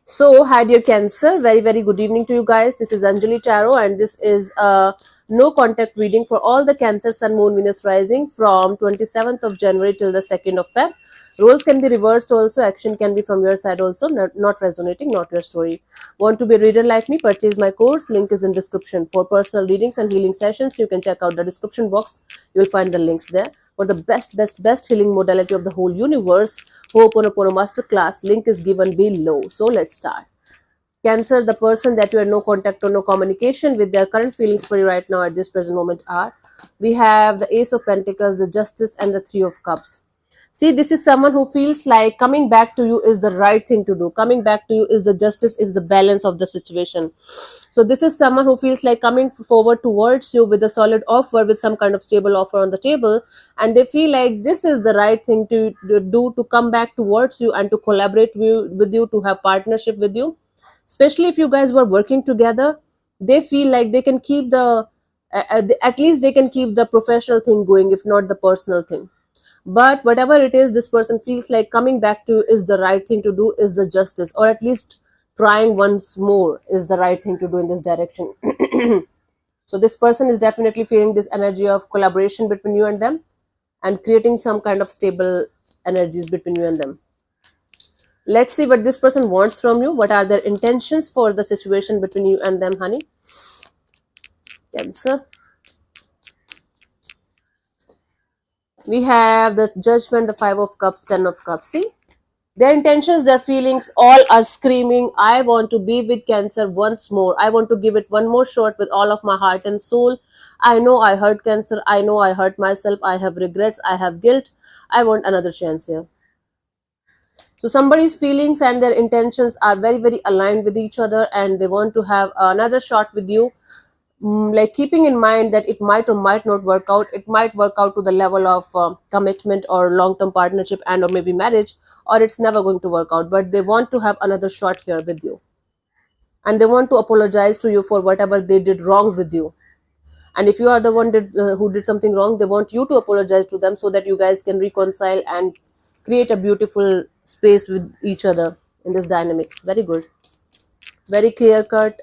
So, hi dear Cancer, very good evening to you guys. This is Anjali Tarot, and this is a no contact reading for all the Cancer Sun Moon Venus rising from 27th of January till the 2nd of Feb. Roles can be reversed also, action can be from your side also, not resonating, not your story. Want to be a reader like me? Purchase my course, link is in description. For personal readings and healing sessions, you can check out the description box. You'll find the links there. For the best healing modality of the whole universe, Ho'oponopono Masterclass, link is given below. So let's start. Cancer, the person that you had no contact or no communication with, their current feelings for you right now at this present moment are, we have the Ace of Pentacles, the Justice, and the Three of Cups. See, this is someone who feels like coming back to you is the right thing to do. Coming back to you is the justice, is the balance of the situation. So this is someone who feels like coming forward towards you with a solid offer, with some kind of stable offer on the table, and they feel like this is the right thing to do, to come back towards you and to collaborate with you, to have partnership with you. Especially if you guys were working together, they feel like they can keep at least they can keep the professional thing going, if not the personal thing. But whatever it is, this person feels like coming back to is the right thing to do, is the justice, or at least trying once more is the right thing to do in this direction. So this person is definitely feeling this energy of collaboration between you and them, and creating some kind of stable energies between you and them. Let's see what this person wants from you. What are their intentions for the situation between you and them, honey? Cancer. We have the Judgment, the Five of Cups, Ten of Cups. See, their intentions, their feelings, all are screaming, I want to be with Cancer once more. I want to give it one more shot with all of my heart and soul. I know I hurt Cancer. I know I hurt myself. I have regrets. I have guilt. I want another chance here. So somebody's feelings and their intentions are very aligned with each other, and they want to have another shot with you. Like keeping in mind that it might or might not work out. It might work out to the level of commitment or long-term partnership and or maybe marriage, or it's never going to work out, but they want to have another shot here with you, and they want to apologize to you for whatever they did wrong with you. And if you are the one who did something wrong, they want you to apologize to them so that you guys can reconcile and create a beautiful space with each other in this dynamics. Very good, very clear cut,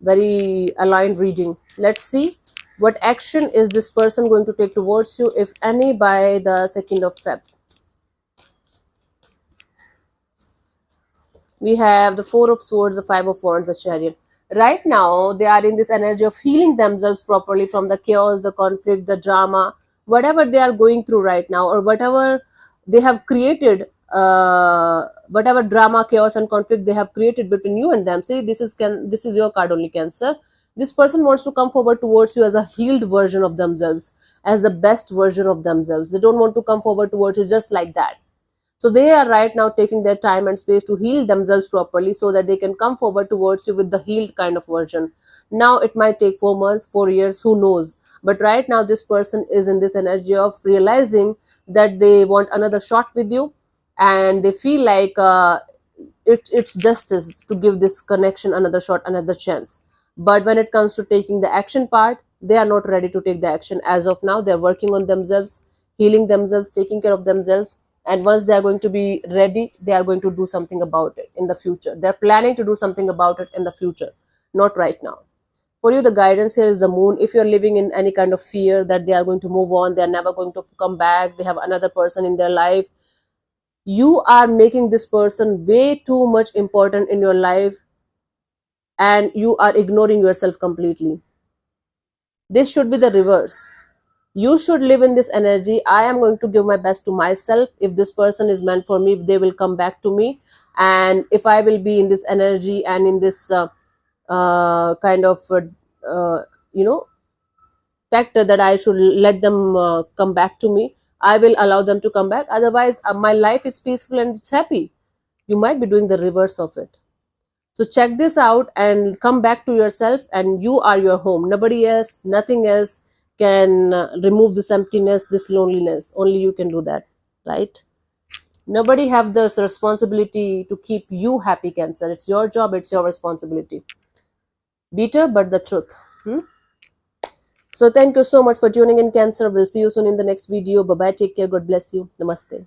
very aligned reading. Let's see what action is this person going to take towards you, if any, by the 2nd of Feb. We have the Four of Swords, the Five of Wands, the Chariot. Right now, they are in this energy of healing themselves properly from the chaos, the conflict, the drama, whatever they are going through right now, or whatever they have created, whatever drama, chaos, and conflict they have created between you and them. See, this is your card only, Cancer. This person wants to come forward towards you as a healed version of themselves, as the best version of themselves. They don't want to come forward towards you just like that. So they are right now taking their time and space to heal themselves properly so that they can come forward towards you with the healed kind of version. Now it might take 4 months, 4 years, who knows. But right now this person is in this energy of realizing that they want another shot with you, and they feel like it's justice to give this connection another shot, another chance. But when it comes to taking the action part, they are not ready to take the action as of now. They're working on themselves, healing themselves, taking care of themselves, and once they are going to be ready, they are going to do something about it in the future. They're planning to do something about it in the future, not right now. For you, the guidance here is the Moon. If you're living in any kind of fear that they are going to move on, they're never going to come back, they have another person in their life, you are making this person way too much important in your life, and you are ignoring yourself completely. This should be the reverse. You should live in this energy. I am going to give my best to myself. If this person is meant for me, they will come back to me. And if I will be in this energy and in this kind of factor that I should let them come back to me, I will allow them to come back. Otherwise, my life is peaceful and it's happy. You might be doing the reverse of it. So check this out and come back to yourself, and you are your home. Nobody else, nothing else can remove this emptiness, this loneliness. Only you can do that, right? Nobody have this responsibility to keep you happy, Cancer. It's your job, it's your responsibility. Bitter, but the truth. So thank you so much for tuning in, Cancer. We'll see you soon in the next video. Bye-bye. Take care. God bless you. Namaste.